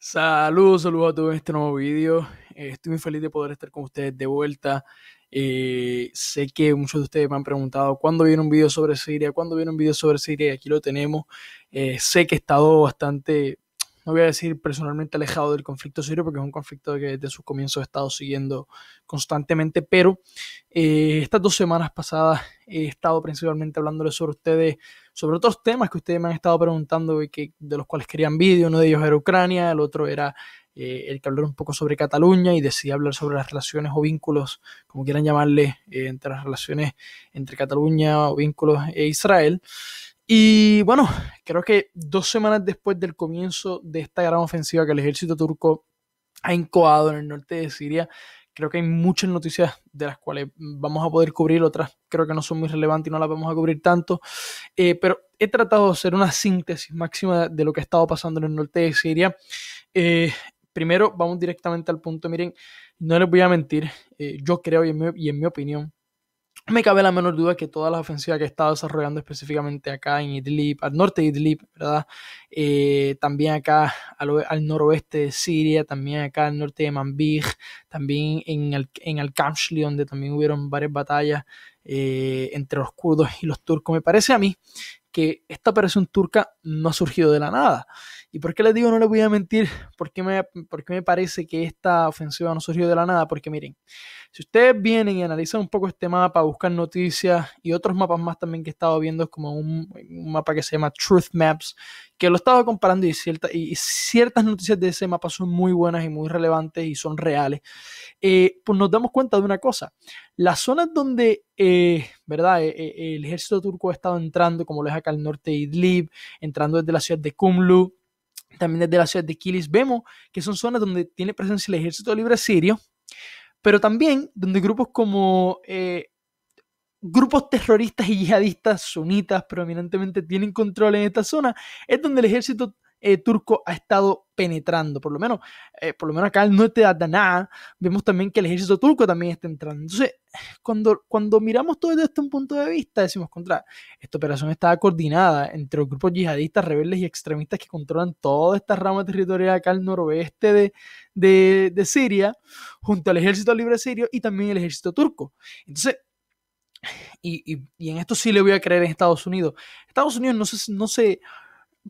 Saludos, saludos a todos en este nuevo vídeo. Estoy muy feliz de poder estar con ustedes de vuelta. Sé que muchos de ustedes me han preguntado cuándo viene un video sobre Siria, cuándo viene un video sobre Siria, y aquí lo tenemos. Sé que he estado bastante, no voy a decir personalmente alejado del conflicto sirio, porque es un conflicto que desde sus comienzos he estado siguiendo constantemente, pero estas 2 semanas pasadas he estado principalmente hablándoles sobre ustedes, sobre otros temas que ustedes me han estado preguntando y de los cuales querían vídeo. Uno de ellos era Ucrania, el otro era el que hablar un poco sobre Cataluña, y decidí hablar sobre las relaciones o vínculos, como quieran llamarle, entre las relaciones entre Cataluña o vínculos e Israel. Y bueno, creo que 2 semanas después del comienzo de esta gran ofensiva que el ejército turco ha incoado en el norte de Siria, creo que hay muchas noticias de las cuales vamos a poder cubrir, otras creo que no son muy relevantes y no las vamos a cubrir tanto, pero he tratado de hacer una síntesis máxima de lo que ha estado pasando en el norte de Siria. Eh, Primero, vamos directamente al punto. Miren, no les voy a mentir, yo creo y en mi opinión, me cabe la menor duda que toda la ofensiva que estaba desarrollando específicamente acá en Idlib, al norte de Idlib, ¿verdad? También acá al noroeste de Siria, también acá al norte de Manbij, también en Al-Kamshli, donde también hubieron varias batallas entre los kurdos y los turcos. Me parece a mí que esta operación turca no ha surgido de la nada. ¿Y por qué les digo, no les voy a mentir? ¿Por qué me parece que esta ofensiva no surgió de la nada? Porque miren, si ustedes vienen y analizan un poco este mapa, buscan noticias y otros mapas más también que he estado viendo, es como un mapa que se llama Truth Maps, que lo he estado comparando, y ciertas noticias de ese mapa son muy buenas y muy relevantes y son reales. Pues nos damos cuenta de una cosa: las zonas donde ¿verdad? El ejército turco ha estado entrando, como lo es acá al norte de Idlib, entrando desde la ciudad de Kumlu, también desde la ciudad de Kilis, vemos que son zonas donde tiene presencia el ejército libre sirio, pero también donde grupos como grupos terroristas y yihadistas sunitas prominentemente tienen control en esta zona. Es donde el ejército turco ha estado penetrando, por lo menos acá al norte de Adana. Vemos también que el ejército turco también está entrando. Entonces, cuando miramos todo esto desde un punto de vista, decimos: esta operación estaba coordinada entre los grupos yihadistas, rebeldes y extremistas que controlan toda esta rama territorial acá al noroeste de Siria, junto al ejército libre sirio y también el ejército turco. Entonces, y en esto sí le voy a creer en Estados Unidos. Estados Unidos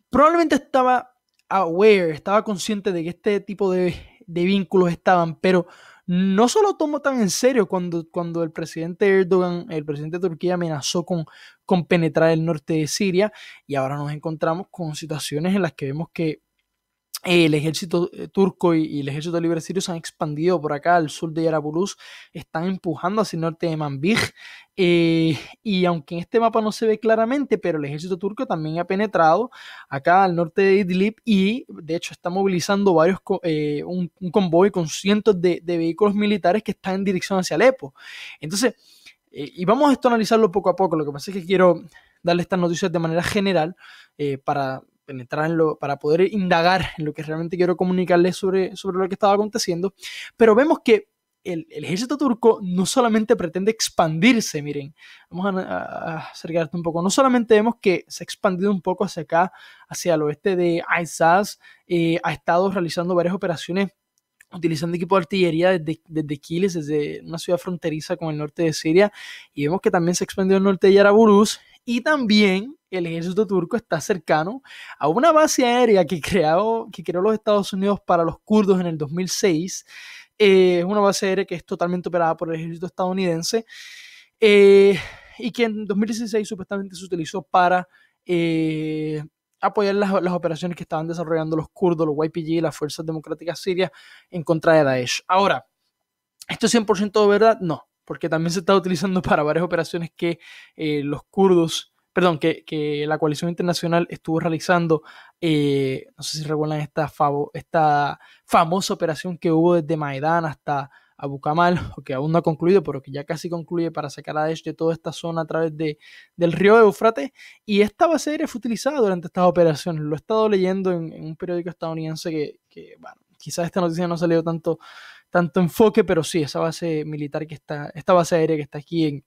probablemente estaba aware, estaba consciente de que este tipo de vínculos estaban, pero no se lo tomó tan en serio cuando el presidente Erdogan, el presidente de Turquía, amenazó con penetrar el norte de Siria, y ahora nos encontramos con situaciones en las que vemos que el ejército turco y el ejército libre sirio se han expandido por acá al sur de Yarabulus, están empujando hacia el norte de Manbij, y aunque en este mapa no se ve claramente, pero el ejército turco también ha penetrado acá al norte de Idlib, y de hecho está movilizando un convoy con cientos de vehículos militares que están en dirección hacia Alepo. Entonces, y vamos a esto a analizarlo poco a poco. Lo que pasa es que quiero darle estas noticias de manera general, para penetrar para poder indagar en lo que realmente quiero comunicarles sobre lo que estaba aconteciendo. Pero vemos que el ejército turco no solamente pretende expandirse. Miren, vamos a acercarte un poco. No solamente vemos que se ha expandido un poco hacia acá, hacia el oeste de Aizaz, ha estado realizando varias operaciones utilizando equipo de artillería desde Kilis, desde una ciudad fronteriza con el norte de Siria, y vemos que también se expandió al norte de Yarabulus, y también el ejército turco está cercano a una base aérea que creó los Estados Unidos para los kurdos en el 2006. Es una base aérea que es totalmente operada por el ejército estadounidense, eh, y que en 2016 supuestamente se utilizó para apoyar las operaciones que estaban desarrollando los kurdos, los YPG, las Fuerzas Democráticas Sirias, en contra de Daesh. Ahora, ¿esto es 100% verdad? No, porque también se está utilizando para varias operaciones que los kurdos, perdón, que la coalición internacional estuvo realizando. No sé si recuerdan esta famosa operación que hubo desde Maidán hasta Abu Kamal, que aún no ha concluido, pero que ya casi concluye, para sacar a Daesh de toda esta zona a través del río Éufrates. Y esta base aérea fue utilizada durante estas operaciones. Lo he estado leyendo en un periódico estadounidense bueno, quizás esta noticia no ha salido tanto enfoque, pero sí, esa base militar esta base aérea que está aquí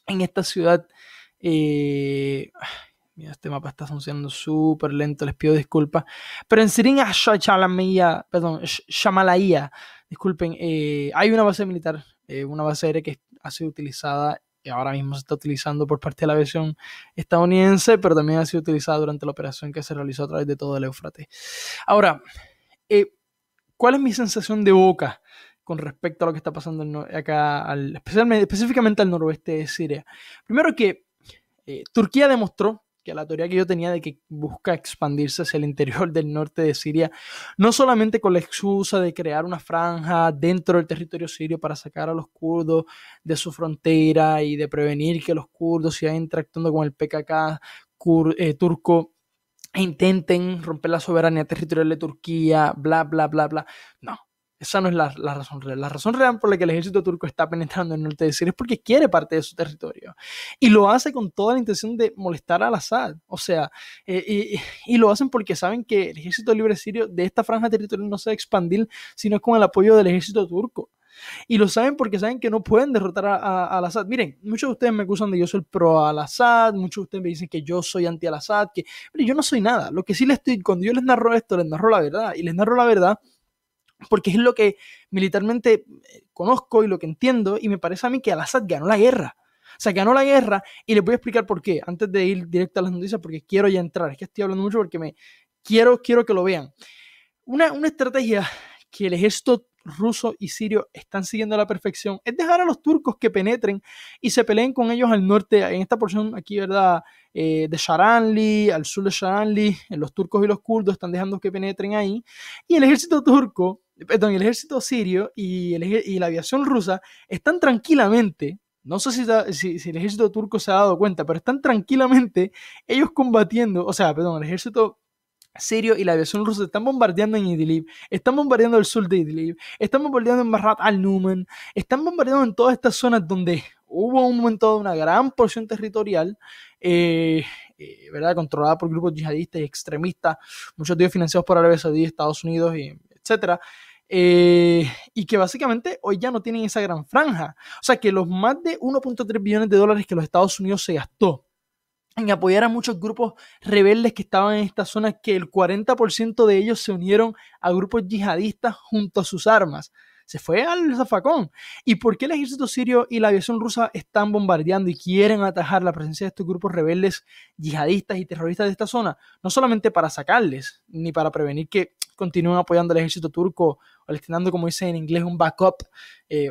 en esta ciudad, eh, Mira, este mapa está funcionando súper lento, les pido disculpas. Pero en Sirin Shamalaya, perdón, Shamalaya, disculpen, hay una base militar, una base aérea que ha sido utilizada y ahora mismo se está utilizando por parte de la aviación estadounidense, pero también ha sido utilizada durante la operación que se realizó a través de todo el Éufrates. Ahora, ¿cuál es mi sensación de boca con respecto a lo que está pasando acá, específicamente al noroeste de Siria? Primero que Turquía demostró que la teoría que yo tenía de que busca expandirse hacia el interior del norte de Siria, no solamente con la excusa de crear una franja dentro del territorio sirio para sacar a los kurdos de su frontera y de prevenir que los kurdos sigan interactuando con el PKK turco e intenten romper la soberanía territorial de Turquía, bla, bla, bla, bla. No, esa no es la razón real. La razón real por la que el ejército turco está penetrando en el norte de Siria es porque quiere parte de su territorio. Y lo hace con toda la intención de molestar al Assad. O sea, y lo hacen porque saben que el ejército libre sirio de esta franja territorial no se va a expandir, sino con el apoyo del ejército turco. Y lo saben porque saben que no pueden derrotar al Assad. Miren, muchos de ustedes me acusan de que yo soy pro al Assad, muchos de ustedes me dicen que yo soy anti al Assad, pero yo no soy nada. Lo que sí cuando yo les narro esto, les narro la verdad. Y les narro la verdad porque es lo que militarmente conozco y lo que entiendo, y me parece a mí que Al-Assad ganó la guerra. O sea, ganó la guerra, y les voy a explicar por qué, antes de ir directo a las noticias, porque quiero ya entrar. Es que estoy hablando mucho porque quiero que lo vean. Una estrategia que el ejército ruso y sirio están siguiendo a la perfección es dejar a los turcos que penetren y se peleen con ellos al norte, en esta porción aquí, ¿verdad? De Sharanli, al sur de Sharanli, los turcos y los kurdos están dejando que penetren ahí, y el ejército turco, perdón, el ejército sirio y la aviación rusa están tranquilamente. No sé si el ejército turco se ha dado cuenta, pero están tranquilamente ellos combatiendo, o sea, perdón, el ejército sirio y la aviación rusa están bombardeando en Idlib, están bombardeando el sur de Idlib, están bombardeando en Marat al-Numan, están bombardeando en todas estas zonas donde hubo un momento de una gran porción territorial, ¿verdad? Controlada por grupos yihadistas y extremistas, muchos de ellos financiados por Arabia Saudí, Estados Unidos, etc. Y que básicamente hoy ya no tienen esa gran franja. O sea que los más de 1.3 billones de dólares que los Estados Unidos se gastó en apoyar a muchos grupos rebeldes que estaban en esta zona, que el 40% de ellos se unieron a grupos yihadistas junto a sus armas. Se fue al zafacón. ¿Y por qué el ejército sirio y la aviación rusa están bombardeando y quieren atajar la presencia de estos grupos rebeldes yihadistas y terroristas de esta zona? No solamente para sacarles, ni para prevenir que continúen apoyando al ejército turco o destinando, como dicen en inglés, un backup,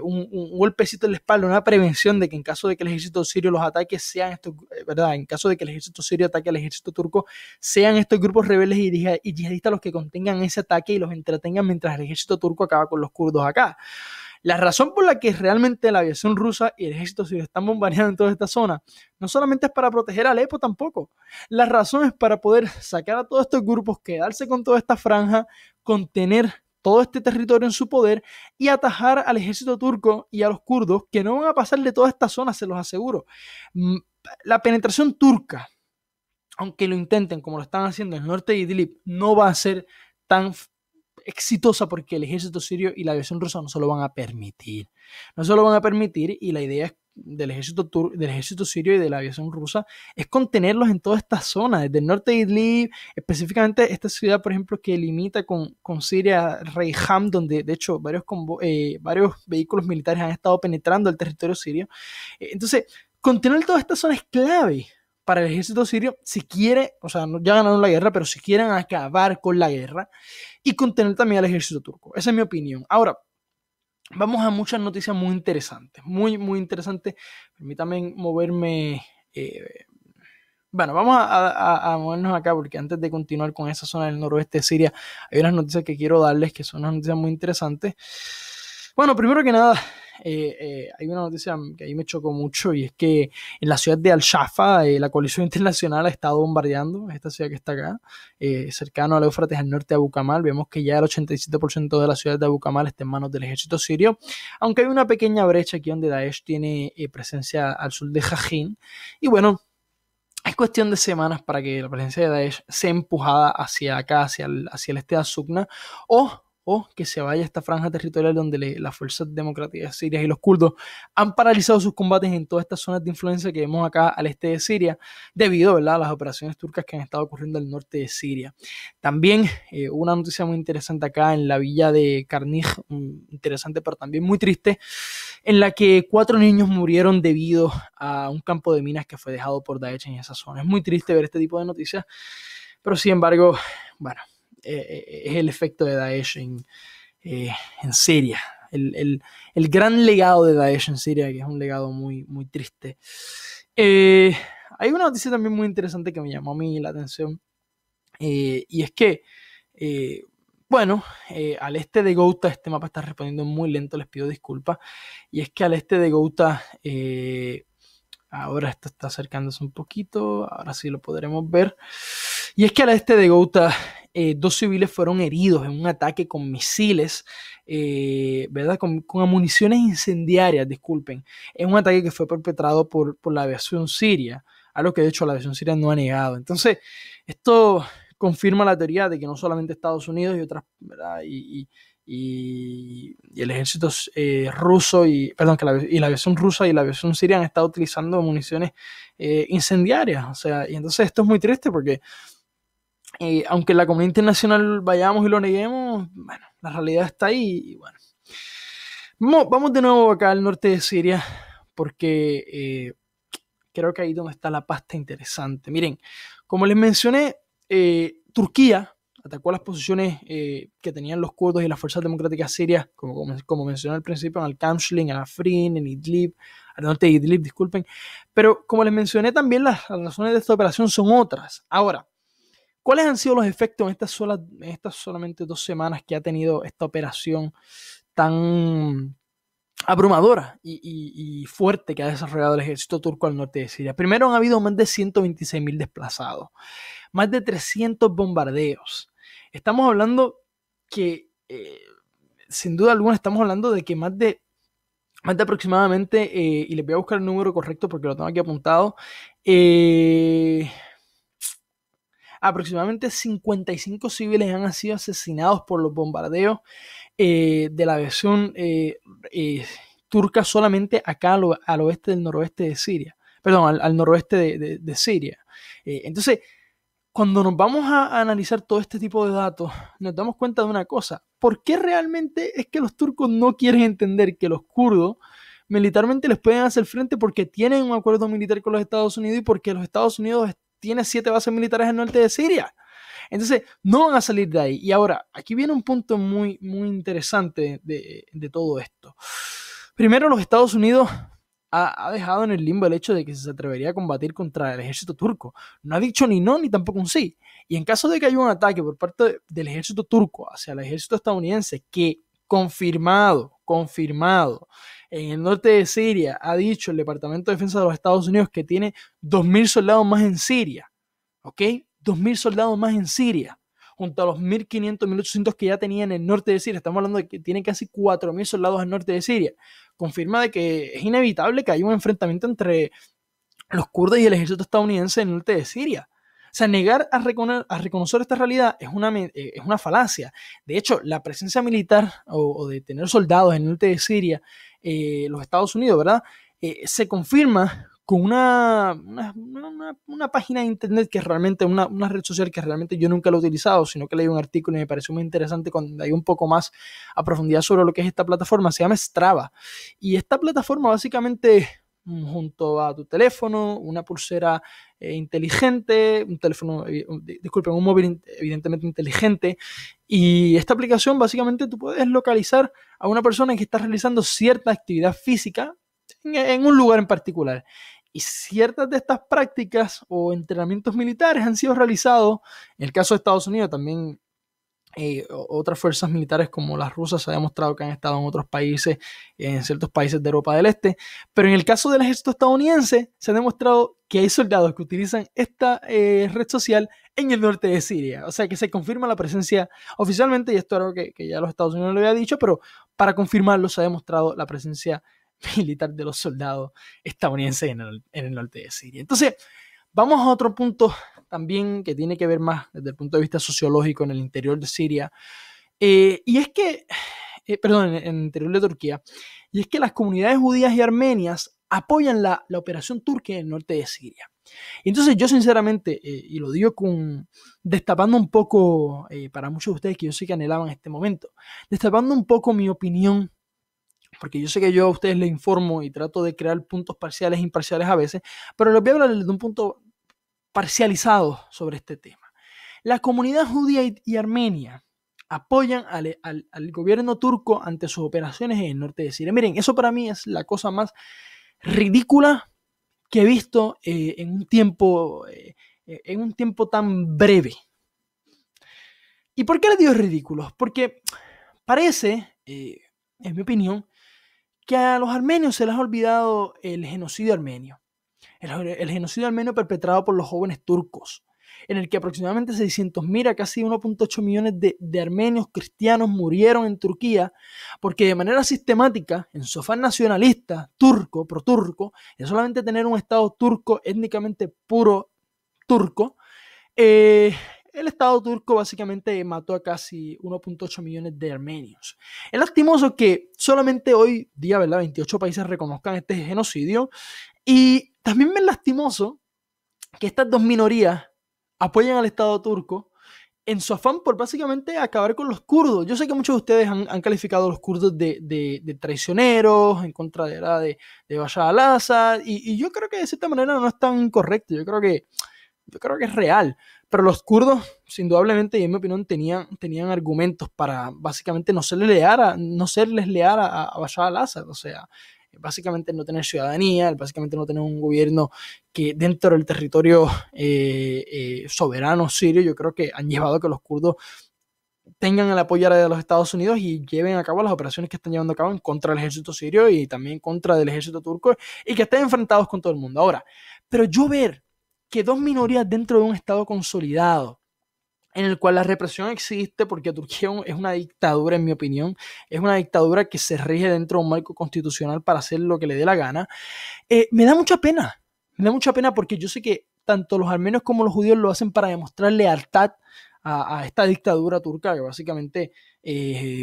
un golpecito en la espalda, una prevención de que en caso de que el ejército sirio los ataque sean estos, ¿verdad? En caso de que el ejército sirio ataque al ejército turco, sean estos grupos rebeldes y yihadistas los que contengan ese ataque y los entretengan mientras el ejército turco acaba con los kurdos acá. La razón por la que realmente la aviación rusa y el ejército sirio están bombardeando en toda esta zona no solamente es para proteger a Alepo tampoco. La razón es para poder sacar a todos estos grupos, quedarse con toda esta franja, contener todo este territorio en su poder y atajar al ejército turco y a los kurdos, que no van a pasar de toda esta zona, se los aseguro. La penetración turca, aunque lo intenten como lo están haciendo en el norte de Idlib, no va a ser tan exitosa porque el ejército sirio y la aviación rusa no se lo van a permitir. No se lo van a permitir, y la idea del ejército sirio y de la aviación rusa es contenerlos en toda esta zona, desde el norte de Idlib, específicamente esta ciudad, por ejemplo, que limita con Siria, Reyham, donde de hecho varios vehículos militares han estado penetrando el territorio sirio. Entonces, contener toda esta zona es clave para el ejército sirio si quiere, o sea, ya ganaron la guerra, pero si quieren acabar con la guerra, y contener también al ejército turco. Esa es mi opinión. Ahora, vamos a muchas noticias muy interesantes, muy, muy interesantes. Permítanme moverme. Bueno, vamos a movernos acá porque antes de continuar con esa zona del noroeste de Siria, hay unas noticias que quiero darles que son unas noticias muy interesantes. Bueno, primero que nada, hay una noticia que ahí me chocó mucho, y es que en la ciudad de Al-Shafa, la coalición internacional ha estado bombardeando esta ciudad que está acá, cercano al Éufrates, al norte de Abu Kamal. Vemos que ya el 87% de la ciudad de Abu Kamal está en manos del ejército sirio, aunque hay una pequeña brecha aquí donde Daesh tiene presencia al sur de Jajin. Y bueno, es cuestión de semanas para que la presencia de Daesh sea empujada hacia acá, hacia el este de Azukna, o o que se vaya a esta franja territorial donde las fuerzas democráticas sirias y los kurdos han paralizado sus combates en todas estas zonas de influencia que vemos acá al este de Siria, debido, ¿verdad?, a las operaciones turcas que han estado ocurriendo al norte de Siria. También una noticia muy interesante acá en la villa de Karnij, interesante pero también muy triste, en la que 4 niños murieron debido a un campo de minas que fue dejado por Daesh en esa zona. Es muy triste ver este tipo de noticias, pero sin embargo, bueno, es el efecto de Daesh en Siria. El gran legado de Daesh en Siria, que es un legado muy, muy triste. Hay una noticia también muy interesante que me llamó a mí la atención, y es que, bueno, al este de Ghouta, este mapa está respondiendo muy lento, les pido disculpas, y es que al este de Ghouta, ahora esto está acercándose un poquito, ahora sí lo podremos ver, y es que al este de Ghouta 2 civiles fueron heridos en un ataque con misiles, ¿verdad? Con municiones incendiarias, disculpen, en un ataque que fue perpetrado por la aviación siria, algo que de hecho la aviación siria no ha negado. Entonces, esto confirma la teoría de que no solamente Estados Unidos y otras, ¿verdad?, y el ejército ruso y la aviación rusa y la aviación siria han estado utilizando municiones incendiarias. O sea, y entonces esto es muy triste porque aunque en la comunidad internacional vayamos y lo neguemos, bueno, la realidad está ahí y bueno. Vamos de nuevo acá al norte de Siria porque creo que ahí es donde está la pasta interesante. Miren, como les mencioné, Turquía atacó las posiciones que tenían los kurdos y las fuerzas democráticas sirias, como mencioné al principio, en Al-Kamshlin, en Afrin, en Idlib, al norte de Idlib, disculpen. Pero como les mencioné también, las razones de esta operación son otras. Ahora, ¿cuáles han sido los efectos en estas solamente 2 semanas que ha tenido esta operación tan abrumadora y fuerte que ha desarrollado el ejército turco al norte de Siria? Primero, han habido más de 126.000 desplazados, más de 300 bombardeos. Estamos hablando que, sin duda alguna, estamos hablando de que más de aproximadamente, y les voy a buscar el número correcto porque lo tengo aquí apuntado, aproximadamente 55 civiles han sido asesinados por los bombardeos de la aviación turca solamente acá al oeste del noroeste de Siria. Perdón, al noroeste de Siria. Entonces, cuando nos vamos a analizar todo este tipo de datos, nos damos cuenta de una cosa. ¿Por qué realmente es que los turcos no quieren entender que los kurdos militarmente les pueden hacer frente? Porque tienen un acuerdo militar con los Estados Unidos y porque los Estados Unidos tienen 7 bases militares en el norte de Siria. Entonces, no van a salir de ahí. Y ahora, aquí viene un punto muy, muy interesante de todo esto. Primero, los Estados Unidos ha dejado en el limbo el hecho de que se atrevería a combatir contra el ejército turco. No ha dicho ni no, ni tampoco un sí. Y en caso de que haya un ataque por parte del ejército turco hacia el ejército estadounidense, que confirmado, en el norte de Siria, ha dicho el Departamento de Defensa de los Estados Unidos que tiene 2.000 soldados más en Siria, ¿ok? 2.000 soldados más en Siria, junto a los 1.500, 1.800 que ya tenía en el norte de Siria. Estamos hablando de que tiene casi 4.000 soldados en el norte de Siria. Confirma de que es inevitable que haya un enfrentamiento entre los kurdos y el ejército estadounidense en el norte de Siria. O sea, negar a reconocer esta realidad es una falacia. De hecho, la presencia militar o de tener soldados en el norte de Siria, los Estados Unidos, ¿verdad? Se confirma con una página de internet que realmente, una red social que realmente yo nunca lo he utilizado, sino que leí un artículo y me pareció muy interesante cuando hay un poco más a profundidad sobre lo que es esta plataforma. Se llama Strava. Y esta plataforma básicamente, junto a tu teléfono, una pulsera inteligente, un móvil evidentemente inteligente, y esta aplicación básicamente tú puedes localizar a una persona que está realizando cierta actividad física en un lugar en particular. Y ciertas de estas prácticas o entrenamientos militares han sido realizados, en el caso de Estados Unidos también, otras fuerzas militares como las rusas se ha demostrado que han estado en otros países, en ciertos países de Europa del Este, pero en el caso del ejército estadounidense se ha demostrado que hay soldados que utilizan esta red social en el norte de Siria. O sea que se confirma la presencia oficialmente, y esto era algo que ya los Estados Unidos lo había dicho, pero para confirmarlo se ha demostrado la presencia militar de los soldados estadounidenses en el norte de Siria. Entonces, vamos a otro punto también que tiene que ver más desde el punto de vista sociológico en el interior de Siria. Y es que, perdón, en el interior de Turquía, y es que las comunidades judías y armenias apoyan la operación turca en el norte de Siria. Y entonces yo sinceramente, y lo digo destapando un poco, para muchos de ustedes que yo sé que anhelaban este momento, destapando un poco mi opinión, porque yo sé que yo a ustedes les informo y trato de crear puntos parciales e imparciales a veces, pero les voy a hablar de un punto parcializado sobre este tema. La comunidad judía y armenia apoyan al gobierno turco ante sus operaciones en el norte de Siria. Miren, eso para mí es la cosa más ridícula que he visto en un tiempo tan breve. ¿Y por qué les digo ridículos? Porque parece, en mi opinión, que a los armenios se les ha olvidado el genocidio armenio. El genocidio armenio perpetrado por los jóvenes turcos, en el que aproximadamente 600.000 a casi 1.8 millones de armenios cristianos murieron en Turquía, porque de manera sistemática, en su afán nacionalista, turco, pro-turco, de solamente tener un estado turco étnicamente puro turco, el Estado turco básicamente mató a casi 1.8 millones de armenios. Es lastimoso que solamente hoy día, ¿verdad?, 28 países reconozcan este genocidio, y también me es lastimoso que estas dos minorías apoyan al Estado turco en su afán por básicamente acabar con los kurdos. Yo sé que muchos de ustedes han calificado a los kurdos de traicioneros en contra de Bashar al-Assad, y yo creo que de cierta manera no es tan incorrecto. Yo creo que es real, pero los kurdos, indudablemente, y en mi opinión, tenían argumentos para básicamente no serles leal a Bashar al-Assad. O sea, básicamente no tener ciudadanía, básicamente no tener un gobierno que dentro del territorio soberano sirio. Yo creo que han llevado a que los kurdos tengan el apoyo de los Estados Unidos y lleven a cabo las operaciones que están llevando a cabo en contra del ejército sirio y también contra del ejército turco, y que estén enfrentados con todo el mundo. Ahora, pero yo ver que dos minorías dentro de un Estado consolidado, en el cual la represión existe, porque Turquía es una dictadura, en mi opinión, es una dictadura que se rige dentro de un marco constitucional para hacer lo que le dé la gana, me da mucha pena. Me da mucha pena porque yo sé que tanto los armenios como los judíos lo hacen para demostrar lealtad a esta dictadura turca, que básicamente,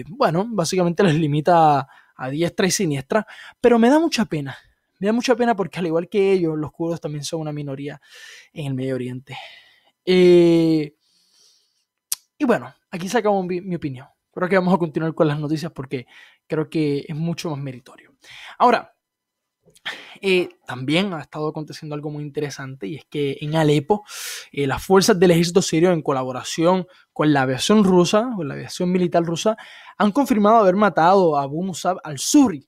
básicamente les limita a diestra y siniestra, pero me da mucha pena. Me da mucha pena porque, al igual que ellos, los kurdos también son una minoría en el Medio Oriente. Y bueno, aquí se acabó mi opinión. Creo que vamos a continuar con las noticias porque creo que es mucho más meritorio. Ahora, también ha estado aconteciendo algo muy interesante, y es que en Alepo las fuerzas del ejército sirio, en colaboración con la aviación rusa, con la aviación militar rusa, han confirmado haber matado a Abu Musab al-Zuri.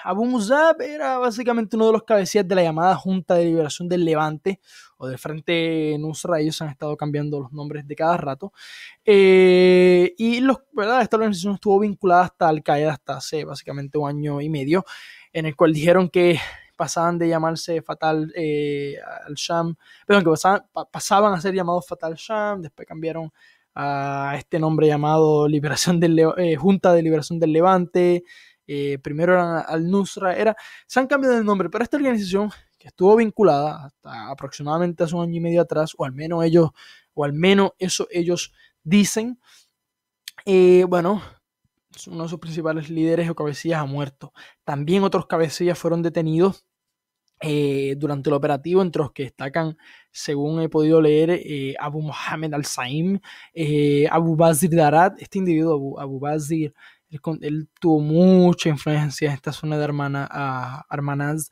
Abu Musab era básicamente uno de los cabecillas de la llamada Junta de Liberación del Levante, o del Frente Nusra. Ellos han estado cambiando los nombres de cada rato. ¿Verdad? Esta organización estuvo vinculada hasta Al-Qaeda hasta hace básicamente 1 año y medio, en el cual dijeron que pasaban de llamarse Fatal al-Sham, perdón, que pasaban a ser llamados Fatal Sham, después cambiaron a este nombre llamado Junta de Liberación del Levante. Primero eran al-Nusra, se han cambiado de nombre, pero esta organización, que estuvo vinculada hasta aproximadamente hace 1 año y medio atrás, o al menos eso ellos dicen, uno de sus principales líderes o cabecillas ha muerto. También otros cabecillas fueron detenidos durante el operativo, entre los que destacan, según he podido leer, Abu Mohammed al-Saim, Abu Bazir Darat. Este individuo, Abu Bazir, él tuvo mucha influencia en esta zona de Armanaz.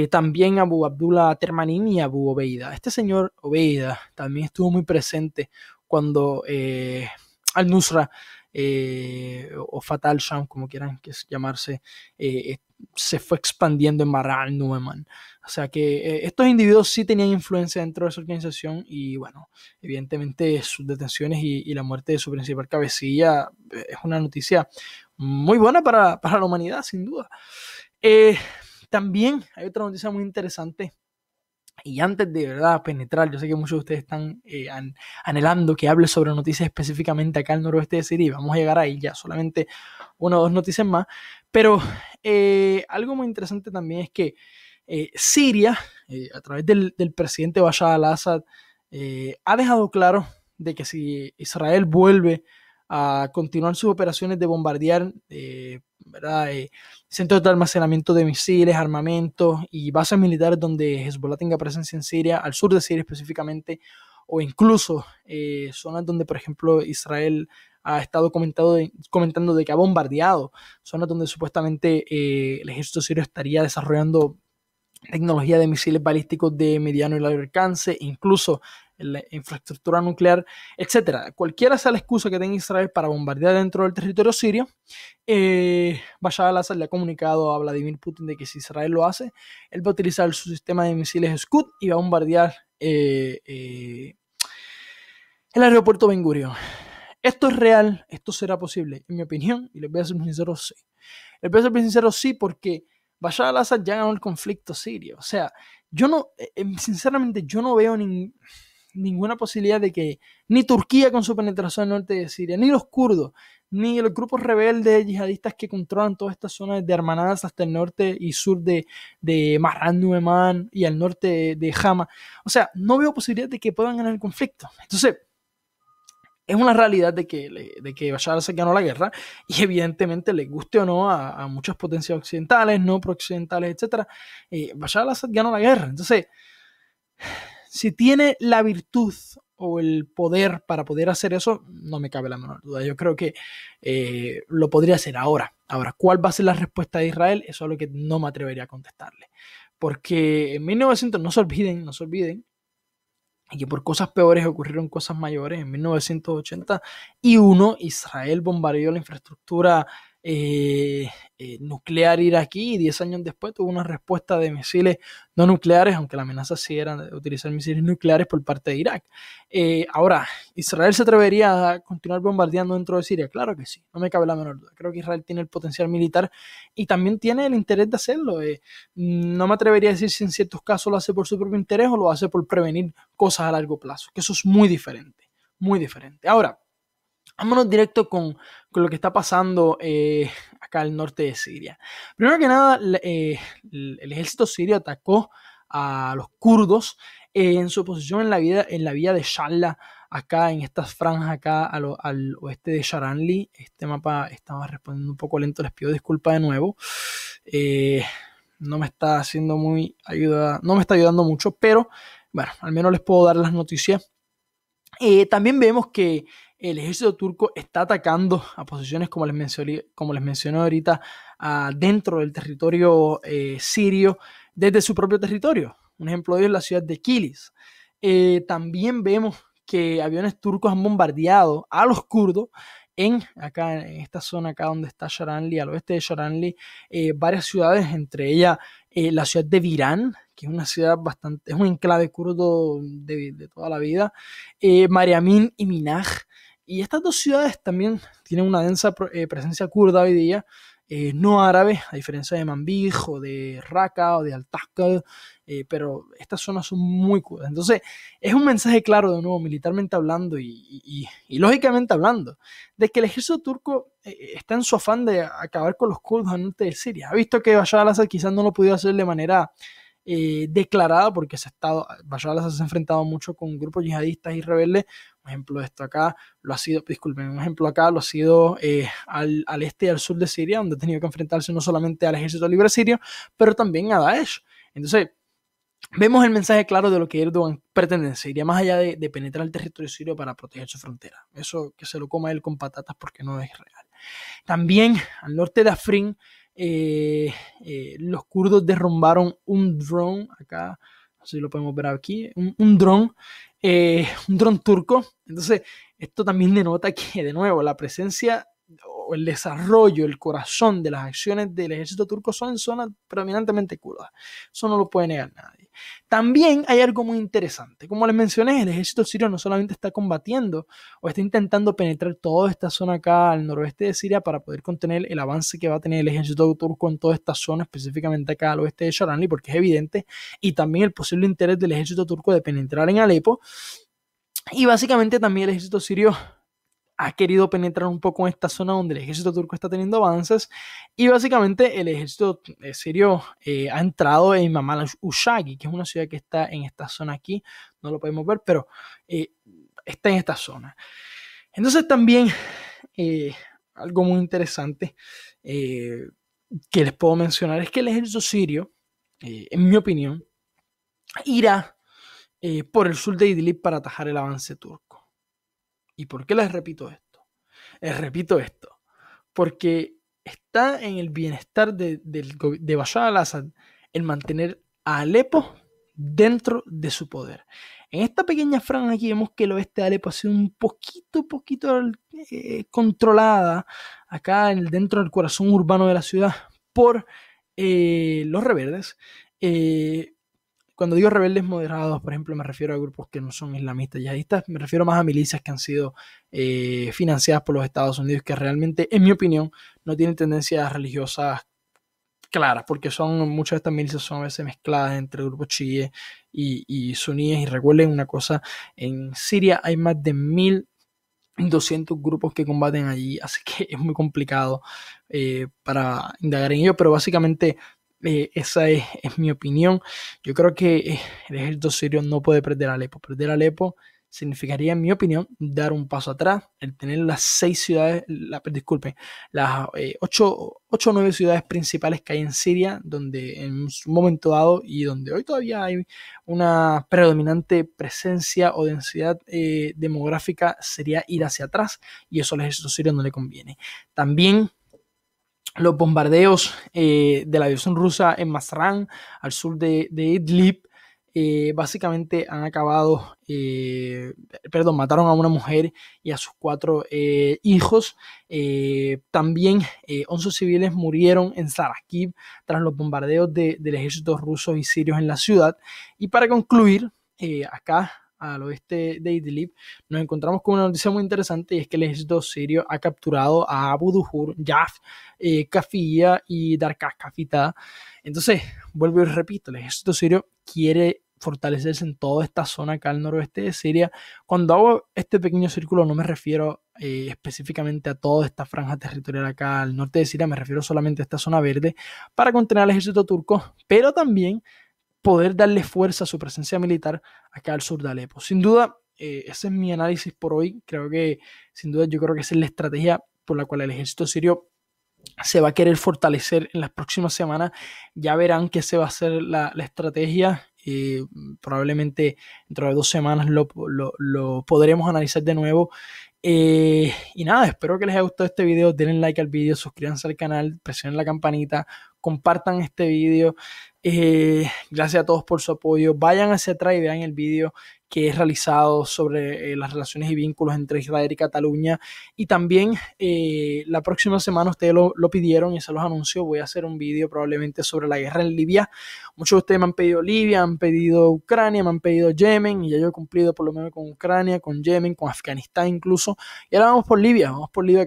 También Abu Abdullah Termanin y Abu Obeida. Este señor Obeida también estuvo muy presente cuando al-Nusra, o Fatal Sham, como quieran llamarse, se fue expandiendo en Marra al-Numan. O sea que estos individuos sí tenían influencia dentro de esa organización, y bueno, evidentemente sus detenciones y la muerte de su principal cabecilla es una noticia muy buena para la humanidad, sin duda. También hay otra noticia muy interesante. Y antes de verdad penetrar, yo sé que muchos de ustedes están anhelando que hable sobre noticias específicamente acá al noroeste de Siria. Vamos a llegar ahí ya, solamente 1 o 2 noticias más. Pero algo muy interesante también es que Siria, a través del presidente Bashar al-Assad, ha dejado claro de que si Israel vuelve a continuar sus operaciones de bombardear ¿verdad? Centros de almacenamiento de misiles, armamento y bases militares donde Hezbollah tenga presencia en Siria, al sur de Siria específicamente, o incluso zonas donde, por ejemplo, Israel ha estado comentando de que ha bombardeado, zonas donde supuestamente el ejército sirio estaría desarrollando tecnología de misiles balísticos de mediano y largo alcance, incluso la infraestructura nuclear, etcétera. Cualquiera sea la excusa que tenga Israel para bombardear dentro del territorio sirio, Bashar al-Assad le ha comunicado a Vladimir Putin de que si Israel lo hace, él va a utilizar su sistema de misiles Scud y va a bombardear el aeropuerto Ben Gurion. ¿Esto es real? ¿Esto será posible? En mi opinión, y les voy a ser sincero, sí. Les voy a ser sincero, sí, porque Bashar al-Assad ya ganó el conflicto sirio. O sea, yo no, sinceramente, yo no veo ninguna posibilidad de que ni Turquía con su penetración al norte de Siria, ni los kurdos, ni los grupos rebeldes yihadistas que controlan todas estas zonas de Hermanadas hasta el norte y sur de Marran Nueman y al norte de Hama. O sea, no veo posibilidad de que puedan ganar el conflicto. Entonces, es una realidad de que Bashar al-Assad ganó la guerra y evidentemente le guste o no a muchas potencias occidentales, no prooccidentales, etc. Bashar al-Assad ganó la guerra. Entonces, si tiene la virtud o el poder para poder hacer eso, no me cabe la menor duda. Yo creo que lo podría hacer ahora. Ahora, ¿cuál va a ser la respuesta de Israel? Eso es lo que no me atrevería a contestarle. Porque en 1900, no se olviden, y que por cosas peores ocurrieron cosas mayores. En 1981 Israel bombardeó la infraestructura nuclear iraquí y 10 años después tuvo una respuesta de misiles no nucleares, aunque la amenaza sí era de utilizar misiles nucleares por parte de Irak. Ahora, ¿Israel se atrevería a continuar bombardeando dentro de Siria? Claro que sí, no me cabe la menor duda. Creo que Israel tiene el potencial militar y también tiene el interés de hacerlo. No me atrevería a decir si en ciertos casos lo hace por su propio interés o lo hace por prevenir cosas a largo plazo, que eso es muy diferente, muy diferente. Ahora, vámonos directo con lo que está pasando acá al norte de Siria. Primero que nada, el ejército sirio atacó a los kurdos en su posición en la vía de Shala, acá en estas franjas acá al oeste de Sharanli. Este mapa estaba respondiendo un poco lento, les pido disculpas de nuevo. No me está haciendo no me está ayudando mucho, pero bueno, al menos les puedo dar las noticias. También vemos que el ejército turco está atacando a posiciones, como les mencioné ahorita, dentro del territorio sirio, desde su propio territorio. Un ejemplo de ello es la ciudad de Kilis. También vemos que aviones turcos han bombardeado a los kurdos acá en esta zona, acá donde está Sharanli, al oeste de Sharanli, varias ciudades, entre ellas la ciudad de Virán, que es una ciudad es un enclave kurdo de toda la vida, Mariamín y Minaj. Y estas dos ciudades también tienen una densa presencia kurda hoy día, no árabe, a diferencia de Manbij o de Raqqa o de Al-Taqqa, pero estas zonas son muy kurdas. Entonces, es un mensaje claro, de nuevo, militarmente hablando y lógicamente hablando, de que el ejército turco está en su afán de acabar con los kurdos al norte de Siria. Ha visto que Bashar al-Assad quizás no lo pudo hacer de manera declarada, porque Bashar al-Assad se ha enfrentado mucho con grupos yihadistas y rebeldes. Un ejemplo de esto acá lo ha sido, disculpen, un ejemplo acá lo ha sido al este y al sur de Siria, donde ha tenido que enfrentarse no solamente al ejército libre sirio, pero también a Daesh. Entonces, vemos el mensaje claro de lo que Erdogan pretende en Siria, más allá de penetrar el territorio sirio para proteger su frontera. Eso que se lo coma él con patatas porque no es real. También al norte de Afrin, los kurdos derrumbaron un dron, acá, no sé si lo podemos ver aquí, un dron turco. Entonces, esto también denota que, de nuevo, la presencia o el desarrollo, el corazón de las acciones del ejército turco son en zonas predominantemente kurdas. Eso no lo puede negar nadie. También hay algo muy interesante. Como les mencioné, el ejército sirio no solamente está combatiendo o está intentando penetrar toda esta zona acá al noroeste de Siria para poder contener el avance que va a tener el ejército turco en toda esta zona, específicamente acá al oeste de Sharanli, porque es evidente, y también el posible interés del ejército turco de penetrar en Alepo. Y básicamente también el ejército sirio ha querido penetrar un poco en esta zona donde el ejército turco está teniendo avances, y básicamente el ejército sirio ha entrado en Mamala Ushagi, que es una ciudad que está en esta zona aquí, no lo podemos ver, pero está en esta zona. Entonces también algo muy interesante que les puedo mencionar es que el ejército sirio, en mi opinión, irá por el sur de Idlib para atajar el avance turco. ¿Y por qué les repito esto? Les repito esto porque está en el bienestar de Bashar al-Assad el mantener a Alepo dentro de su poder. En esta pequeña franja aquí vemos que el oeste de Alepo ha sido un poquito controlada acá dentro del corazón urbano de la ciudad por los rebeldes. Cuando digo rebeldes moderados, por ejemplo, me refiero a grupos que no son islamistas yihadistas, me refiero más a milicias que han sido financiadas por los Estados Unidos, que realmente, en mi opinión, no tienen tendencias religiosas claras, porque muchas de estas milicias son a veces mezcladas entre grupos chiíes y suníes. Y recuerden una cosa, en Siria hay más de 1.200 grupos que combaten allí, así que es muy complicado para indagar en ello, pero básicamente esa es mi opinión. Yo creo que el ejército sirio no puede perder Alepo. Perder Alepo significaría, en mi opinión, dar un paso atrás. El tener las 6 ciudades, las 8 o 9 ciudades principales que hay en Siria, donde en un momento dado y donde hoy todavía hay una predominante presencia o densidad demográfica, sería ir hacia atrás, y eso al ejército sirio no le conviene. También los bombardeos de la aviación rusa en Mazarán, al sur de Idlib, básicamente han acabado, mataron a una mujer y a sus 4 hijos. También 11 civiles murieron en Sarakiv tras los bombardeos del ejército ruso y sirios en la ciudad. Y para concluir, acá al oeste de Idlib, nos encontramos con una noticia muy interesante, y es que el ejército sirio ha capturado a Abu Duhur, Yaf, Kafia y Darkaz Kafita. Entonces, vuelvo y repito, el ejército sirio quiere fortalecerse en toda esta zona acá al noroeste de Siria. Cuando hago este pequeño círculo no me refiero específicamente a toda esta franja territorial acá al norte de Siria, me refiero solamente a esta zona verde para contener al ejército turco, pero también poder darle fuerza a su presencia militar acá al sur de Alepo. Sin duda, ese es mi análisis por hoy. Sin duda, yo creo que esa es la estrategia por la cual el ejército sirio se va a querer fortalecer en las próximas semanas. Ya verán que se va a hacer la estrategia. Probablemente dentro de 2 semanas lo podremos analizar de nuevo. Y nada, espero que les haya gustado este video. Denle like al video, suscríbanse al canal, presionen la campanita, compartan este video. Gracias a todos por su apoyo. Vayan hacia atrás y vean el video que he realizado sobre las relaciones y vínculos entre Israel y Cataluña. Y también la próxima semana ustedes lo pidieron y se los anuncio. Voy a hacer un video probablemente sobre la guerra en Libia. Muchos de ustedes me han pedido Libia, han pedido Ucrania, me han pedido Yemen, y ya yo he cumplido por lo menos con Ucrania, con Yemen, con Afganistán incluso. Y ahora vamos por Libia,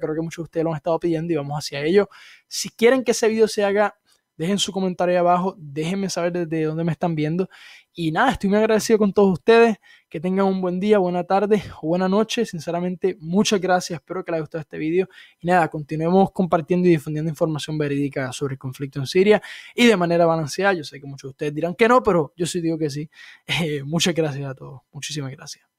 creo que muchos de ustedes lo han estado pidiendo y vamos hacia ello. Si quieren que ese video se haga, dejen su comentario ahí abajo, déjenme saber desde dónde me están viendo. Y nada, estoy muy agradecido con todos ustedes. Que tengan un buen día, buena tarde o buena noche. Sinceramente, muchas gracias. Espero que les haya gustado este video. Y nada, continuemos compartiendo y difundiendo información verídica sobre el conflicto en Siria y de manera balanceada. Yo sé que muchos de ustedes dirán que no, pero yo sí digo que sí. Muchas gracias a todos. Muchísimas gracias.